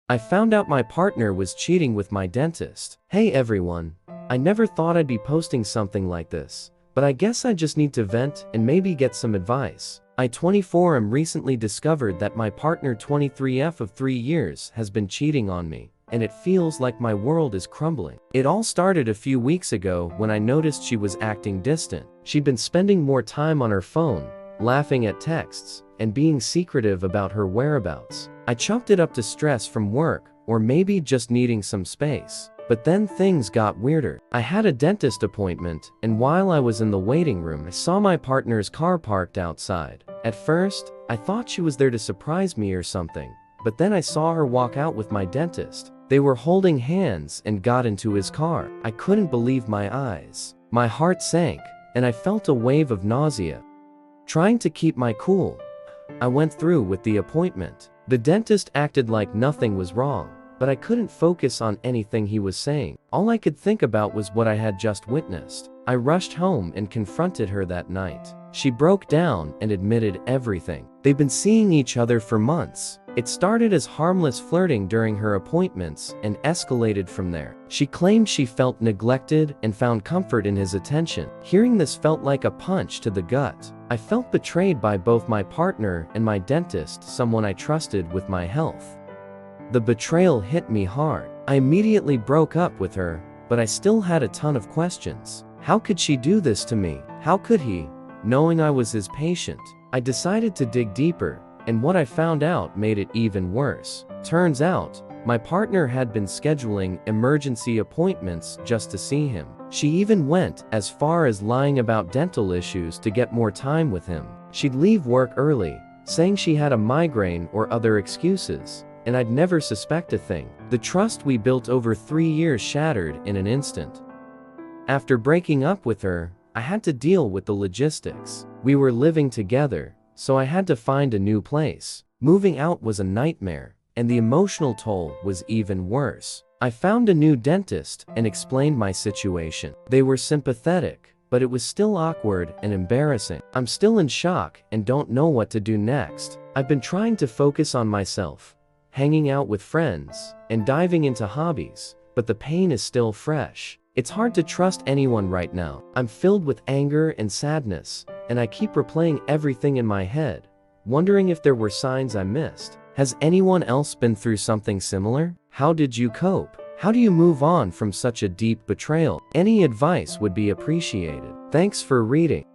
I found out my partner was cheating with my dentist. Hey everyone, I never thought I'd be posting something like this, but I guess I just need to vent and maybe get some advice. I 24 am recently discovered that my partner 23F of 3 years has been cheating on me, and it feels like my world is crumbling. It all started a few weeks ago when I noticed she was acting distant. She'd been spending more time on her phone, laughing at texts, and being secretive about her whereabouts. I chalked it up to stress from work, or maybe just needing some space. But then things got weirder. I had a dentist appointment, and while I was in the waiting room, I saw my partner's car parked outside. At first, I thought she was there to surprise me or something, but then I saw her walk out with my dentist. They were holding hands and got into his car. I couldn't believe my eyes. My heart sank, and I felt a wave of nausea. Trying to keep my cool, I went through with the appointment. The dentist acted like nothing was wrong, but I couldn't focus on anything he was saying. All I could think about was what I had just witnessed. I rushed home and confronted her that night. She broke down and admitted everything. They've been seeing each other for months. It started as harmless flirting during her appointments and escalated from there. She claimed she felt neglected and found comfort in his attention. Hearing this felt like a punch to the gut. I felt betrayed by both my partner and my dentist, someone I trusted with my health. The betrayal hit me hard. I immediately broke up with her, but I still had a ton of questions. How could she do this to me? How could he, knowing I was his patient? I decided to dig deeper, and what I found out made it even worse. Turns out, my partner had been scheduling emergency appointments just to see him. She even went as far as lying about dental issues to get more time with him. She'd leave work early, saying she had a migraine or other excuses, and I'd never suspect a thing. The trust we built over 3 years shattered in an instant. After breaking up with her, I had to deal with the logistics. We were living together, so I had to find a new place. Moving out was a nightmare, and the emotional toll was even worse. I found a new dentist and explained my situation. They were sympathetic, but it was still awkward and embarrassing. I'm still in shock and don't know what to do next. I've been trying to focus on myself, hanging out with friends, and diving into hobbies, but the pain is still fresh. It's hard to trust anyone right now. I'm filled with anger and sadness, and I keep replaying everything in my head, wondering if there were signs I missed. Has anyone else been through something similar? How did you cope? How do you move on from such a deep betrayal? Any advice would be appreciated. Thanks for reading.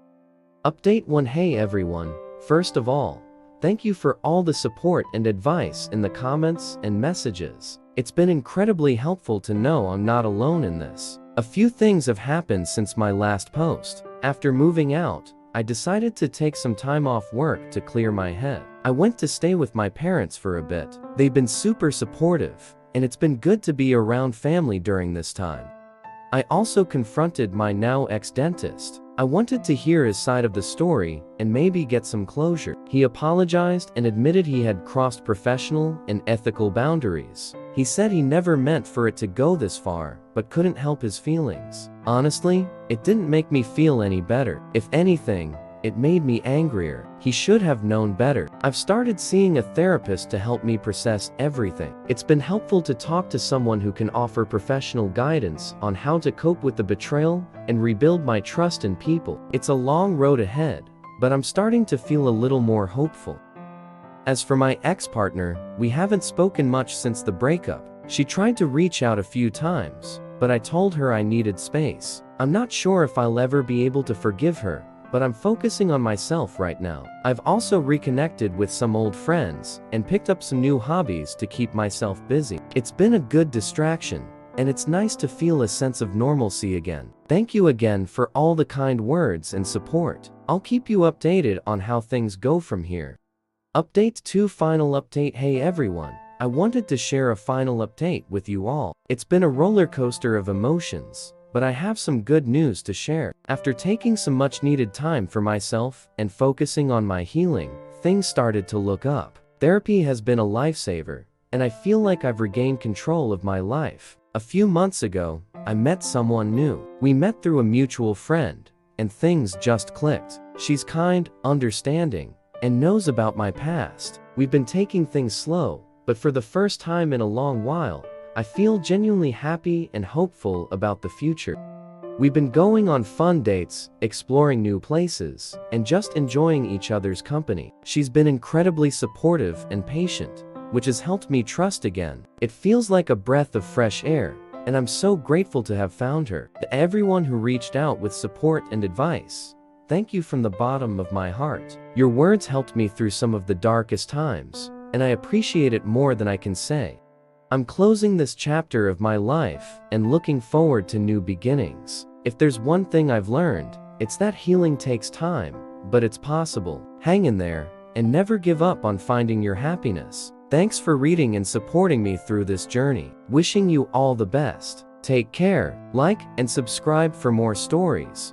Update 1. Hey everyone, first of all, thank you for all the support and advice in the comments and messages. It's been incredibly helpful to know I'm not alone in this. A few things have happened since my last post. After moving out, I decided to take some time off work to clear my head. I went to stay with my parents for a bit. They've been super supportive, and it's been good to be around family during this time. I also confronted my now ex-dentist. I wanted to hear his side of the story and maybe get some closure. He apologized and admitted he had crossed professional and ethical boundaries. He said he never meant for it to go this far, but couldn't help his feelings. Honestly, it didn't make me feel any better. If anything, it made me angrier. He should have known better. I've started seeing a therapist to help me process everything. It's been helpful to talk to someone who can offer professional guidance on how to cope with the betrayal and rebuild my trust in people. It's a long road ahead, but I'm starting to feel a little more hopeful. As for my ex-partner, we haven't spoken much since the breakup. She tried to reach out a few times, but I told her I needed space. I'm not sure if I'll ever be able to forgive her, but I'm focusing on myself right now. I've also reconnected with some old friends and picked up some new hobbies to keep myself busy. It's been a good distraction, and it's nice to feel a sense of normalcy again. Thank you again for all the kind words and support. I'll keep you updated on how things go from here. Update 2. Final update. Hey everyone, I wanted to share a final update with you all. It's been a roller coaster of emotions, but I have some good news to share. After taking some much needed time for myself and focusing on my healing, things started to look up. Therapy has been a lifesaver, and I feel like I've regained control of my life. A few months ago, I met someone new. We met through a mutual friend, and things just clicked. She's kind, understanding, and knows about my past. We've been taking things slow, but for the first time in a long while, I feel genuinely happy and hopeful about the future. We've been going on fun dates, exploring new places, and just enjoying each other's company. She's been incredibly supportive and patient, which has helped me trust again. It feels like a breath of fresh air, and I'm so grateful to have found her. To everyone who reached out with support and advice, thank you from the bottom of my heart. Your words helped me through some of the darkest times, and I appreciate it more than I can say. I'm closing this chapter of my life and looking forward to new beginnings. If there's one thing I've learned, it's that healing takes time, but it's possible. Hang in there, and never give up on finding your happiness. Thanks for reading and supporting me through this journey. Wishing you all the best. Take care, like and subscribe for more stories.